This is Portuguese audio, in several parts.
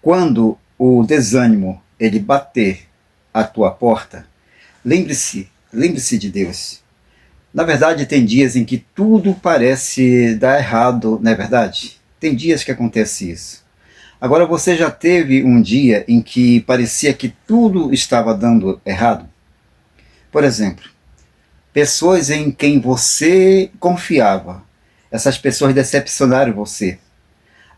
Quando o desânimo ele bater à tua porta, lembre-se de Deus. Na verdade, tem dias em que tudo parece dar errado, não é verdade? Tem dias que acontece isso. Agora, você já teve um dia em que parecia que tudo estava dando errado? Por exemplo, pessoas em quem você confiava, essas pessoas decepcionaram você.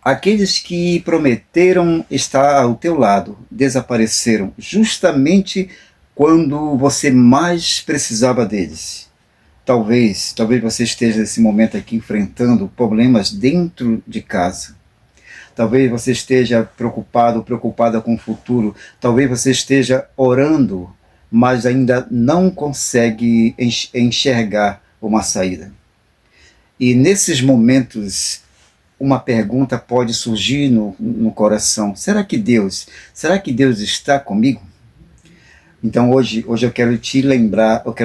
Aqueles que prometeram estar ao teu lado desapareceram justamente quando você mais precisava deles. Talvez você esteja nesse momento aqui enfrentando problemas dentro de casa. Talvez você esteja preocupado, preocupada com o futuro. Talvez você esteja orando, mas ainda não consegue enxergar uma saída. E nesses momentos, uma pergunta pode surgir no coração: será que Deus está comigo? Então hoje eu quero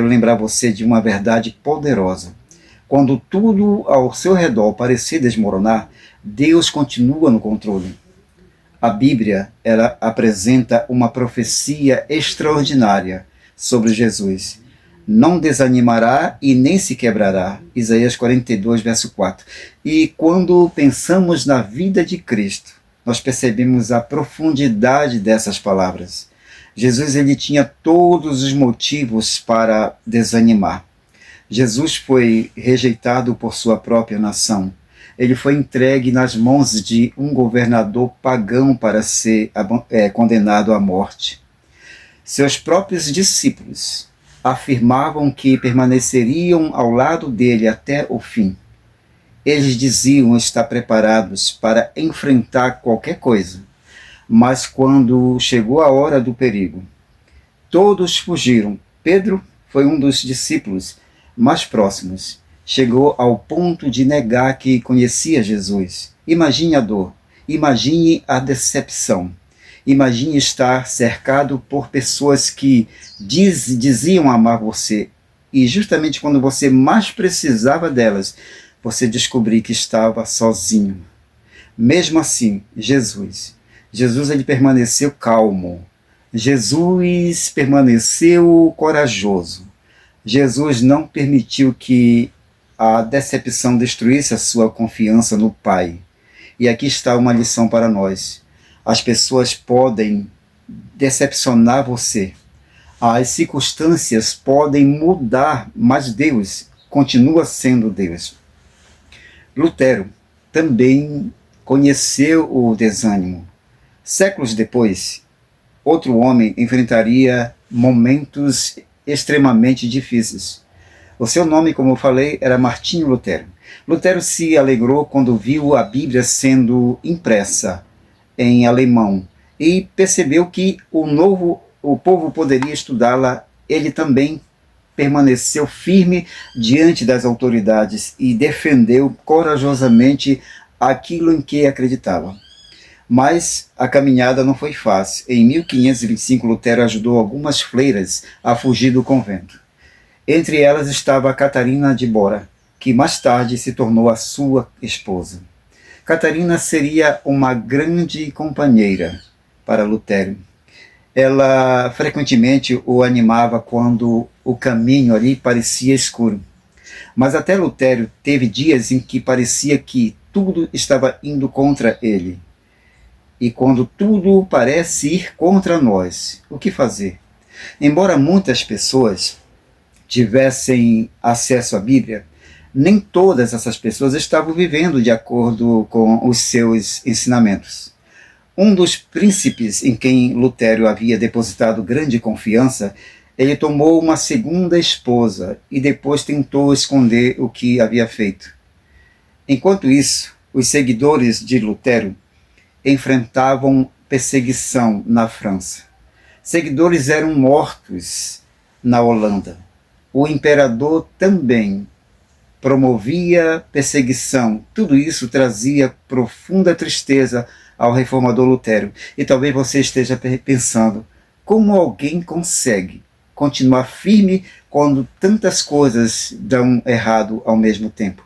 lembrar você de uma verdade poderosa. Quando tudo ao seu redor parecer desmoronar, Deus continua no controle. A Bíblia, ela apresenta uma profecia extraordinária sobre Jesus. Não desanimará e nem se quebrará. Isaías 42, verso 4. E quando pensamos na vida de Cristo, nós percebemos a profundidade dessas palavras. Jesus ele tinha todos os motivos para desanimar. Jesus foi rejeitado por sua própria nação. Ele foi entregue nas mãos de um governador pagão para ser condenado à morte. Seus próprios discípulos afirmavam que permaneceriam ao lado dele até o fim. Eles diziam estar preparados para enfrentar qualquer coisa. Mas quando chegou a hora do perigo, todos fugiram. Pedro foi um dos discípulos mais próximos. Chegou ao ponto de negar que conhecia Jesus. Imagine a dor, imagine a decepção. Imagine estar cercado por pessoas que diziam amar você e justamente quando você mais precisava delas, você descobriu que estava sozinho. Mesmo assim, Jesus ele permaneceu calmo. Jesus permaneceu corajoso. Jesus não permitiu que a decepção destruísse a sua confiança no Pai. E aqui está uma lição para nós. As pessoas podem decepcionar você. As circunstâncias podem mudar, mas Deus continua sendo Deus. Lutero também conheceu o desânimo. Séculos depois, outro homem enfrentaria momentos extremamente difíceis. O seu nome, como eu falei, era Martinho Lutero. Lutero se alegrou quando viu a Bíblia sendo impressa em alemão e percebeu que o povo poderia estudá-la. Ele também permaneceu firme diante das autoridades e defendeu corajosamente aquilo em que acreditava. Mas a caminhada não foi fácil. Em 1525, Lutero ajudou algumas freiras a fugir do convento. Entre elas estava Catarina de Bora, que mais tarde se tornou a sua esposa. Catarina seria uma grande companheira para Lutero. Ela frequentemente o animava quando o caminho ali parecia escuro. Mas até Lutero teve dias em que parecia que tudo estava indo contra ele. E quando tudo parece ir contra nós, o que fazer? Embora muitas pessoas tivessem acesso à Bíblia, nem todas essas pessoas estavam vivendo de acordo com os seus ensinamentos. Um dos príncipes em quem Lutero havia depositado grande confiança, ele tomou uma segunda esposa e depois tentou esconder o que havia feito. Enquanto isso, os seguidores de Lutero enfrentavam perseguição na França. Seguidores eram mortos na Holanda. O imperador também promovia perseguição. Tudo isso trazia profunda tristeza ao reformador Lutero. E talvez você esteja pensando, como alguém consegue continuar firme quando tantas coisas dão errado ao mesmo tempo?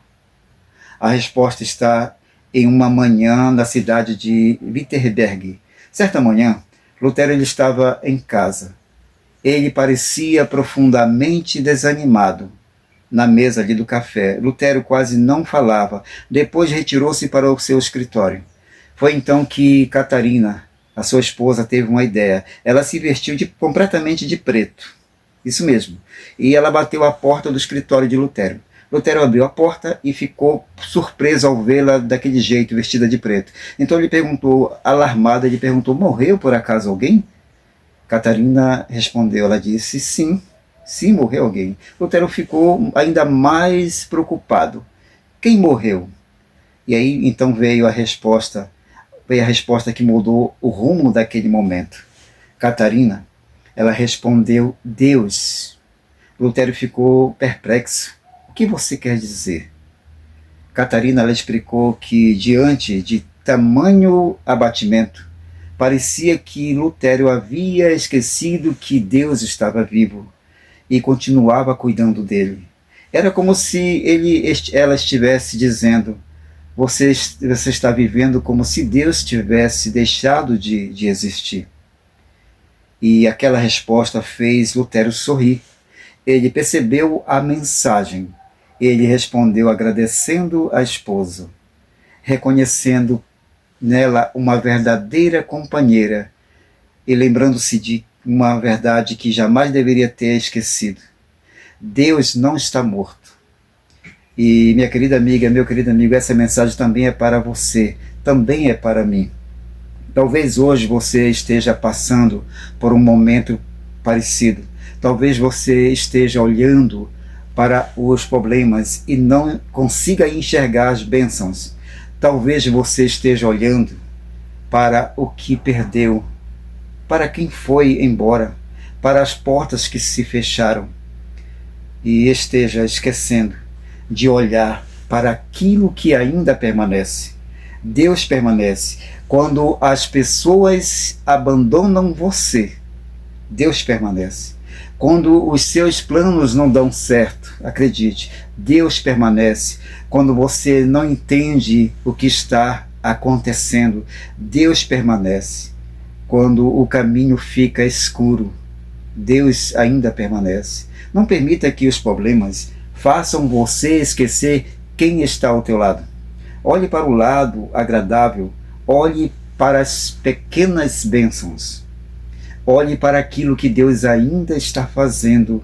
A resposta está em uma manhã na cidade de Wittenberg, Certa manhã, Lutero ele estava em casa. Ele parecia profundamente desanimado. Na mesa ali do café, Lutero quase não falava. Depois retirou-se para o seu escritório. Foi então que Catarina, a sua esposa, teve uma ideia. Ela se vestiu completamente de preto. Isso mesmo. E ela bateu a porta do escritório de Lutero. Lutero abriu a porta e ficou surpreso ao vê-la daquele jeito, vestida de preto. Então ele perguntou, alarmada, ele perguntou, morreu por acaso alguém? Catarina respondeu, ela disse, sim, sim, morreu alguém. Lutero ficou ainda mais preocupado. Quem morreu? E aí então veio a resposta que mudou o rumo daquele momento. Catarina, ela respondeu, Deus. Lutero ficou perplexo. O que você quer dizer? Catarina ela explicou que, diante de tamanho abatimento, parecia que Lutero havia esquecido que Deus estava vivo e continuava cuidando dele. Era como se ela estivesse dizendo, você está vivendo como se Deus tivesse deixado de existir. E aquela resposta fez Lutero sorrir. Ele percebeu a mensagem. Ele respondeu agradecendo a esposa, reconhecendo nela uma verdadeira companheira e lembrando-se de uma verdade que jamais deveria ter esquecido. Deus não está morto. E minha querida amiga, meu querido amigo, essa mensagem também é para você, também é para mim. Talvez hoje você esteja passando por um momento parecido. Talvez você esteja olhando para os problemas e não consiga enxergar as bênçãos. Talvez você esteja olhando para o que perdeu, para quem foi embora, para as portas que se fecharam e esteja esquecendo de olhar para aquilo que ainda permanece. Deus permanece. Quando as pessoas abandonam você, Deus permanece. Quando os seus planos não dão certo, acredite, Deus permanece. Quando você não entende o que está acontecendo, Deus permanece. Quando o caminho fica escuro, Deus ainda permanece. Não permita que os problemas façam você esquecer quem está ao teu lado. Olhe para o lado agradável, olhe para as pequenas bênçãos. Olhe para aquilo que Deus ainda está fazendo.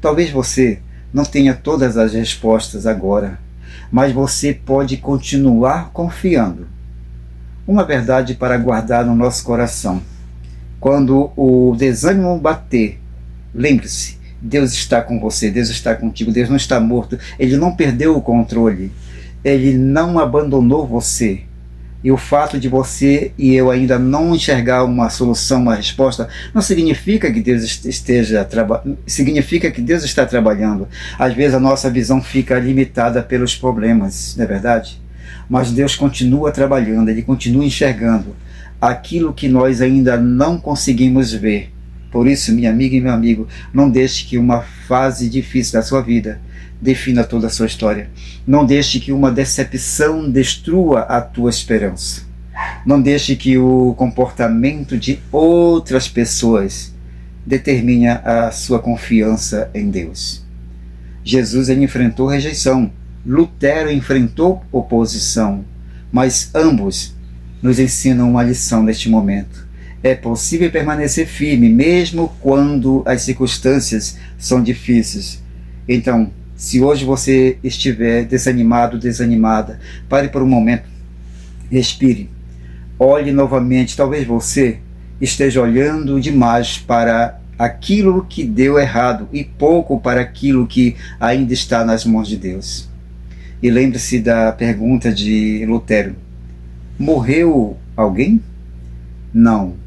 Talvez você não tenha todas as respostas agora, mas você pode continuar confiando. Uma verdade para guardar no nosso coração. Quando o desânimo bater, lembre-se, Deus está com você, Deus está contigo, Deus não está morto, Ele não perdeu o controle, Ele não abandonou você. E o fato de você e eu ainda não enxergar uma solução, uma resposta, não significa que Deus significa que Deus está trabalhando. Às vezes a nossa visão fica limitada pelos problemas, não é verdade? Mas Deus continua trabalhando, Ele continua enxergando aquilo que nós ainda não conseguimos ver. Por isso, minha amiga e meu amigo, não deixe que uma fase difícil da sua vida defina toda a sua história. Não deixe que uma decepção destrua a tua esperança. Não deixe que o comportamento de outras pessoas determine a sua confiança em Deus. Jesus ele enfrentou rejeição, Lutero enfrentou oposição, mas ambos nos ensinam uma lição neste momento. É possível permanecer firme mesmo quando as circunstâncias são difíceis. Então, se hoje você estiver desanimado, desanimada, pare por um momento, respire, olhe novamente. Talvez você esteja olhando demais para aquilo que deu errado e pouco para aquilo que ainda está nas mãos de Deus. E lembre-se da pergunta de Lutero: morreu alguém? Não.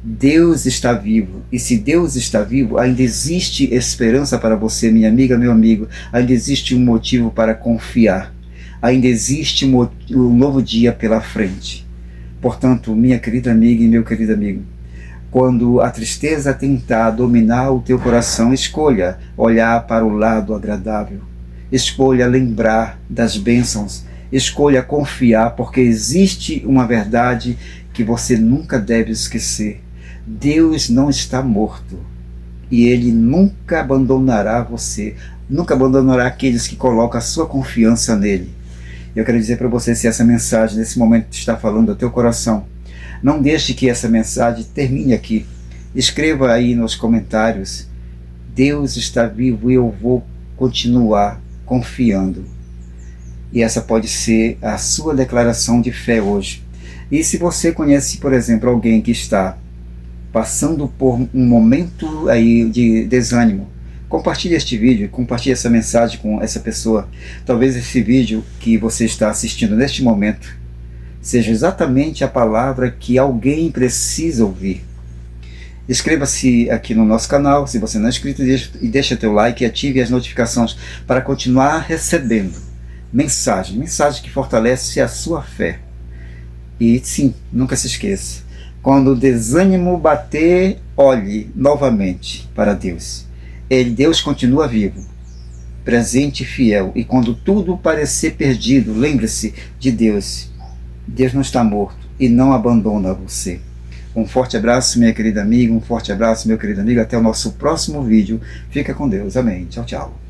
Deus está vivo, e se Deus está vivo, ainda existe esperança para você, minha amiga, meu amigo, ainda existe um motivo para confiar, ainda existe um novo dia pela frente. Portanto, minha querida amiga e meu querido amigo, quando a tristeza tentar dominar o teu coração, escolha olhar para o lado agradável, escolha lembrar das bênçãos, escolha confiar, porque existe uma verdade que você nunca deve esquecer. Deus não está morto e Ele nunca abandonará você, nunca abandonará aqueles que colocam a sua confiança nele. Eu quero dizer para você, se essa mensagem nesse momento está falando ao teu coração, não deixe que essa mensagem termine aqui. Escreva aí nos comentários: Deus está vivo e eu vou continuar confiando. E essa pode ser a sua declaração de fé hoje. E se você conhece, por exemplo, alguém que está passando por um momento aí de desânimo, compartilhe este vídeo, compartilhe essa mensagem com essa pessoa. Talvez esse vídeo que você está assistindo neste momento seja exatamente a palavra que alguém precisa ouvir. Inscreva-se aqui no nosso canal, se você não é inscrito, e deixa teu like e ative as notificações para continuar recebendo mensagem que fortalece a sua fé. E sim, nunca se esqueça, quando o desânimo bater, olhe novamente para Deus. Deus continua vivo, presente e fiel, e quando tudo parecer perdido, lembre-se de Deus. Deus não está morto e não abandona você. Um forte abraço, minha querida amiga, um forte abraço, meu querido amigo, até o nosso próximo vídeo. Fica com Deus, amém, tchau, tchau.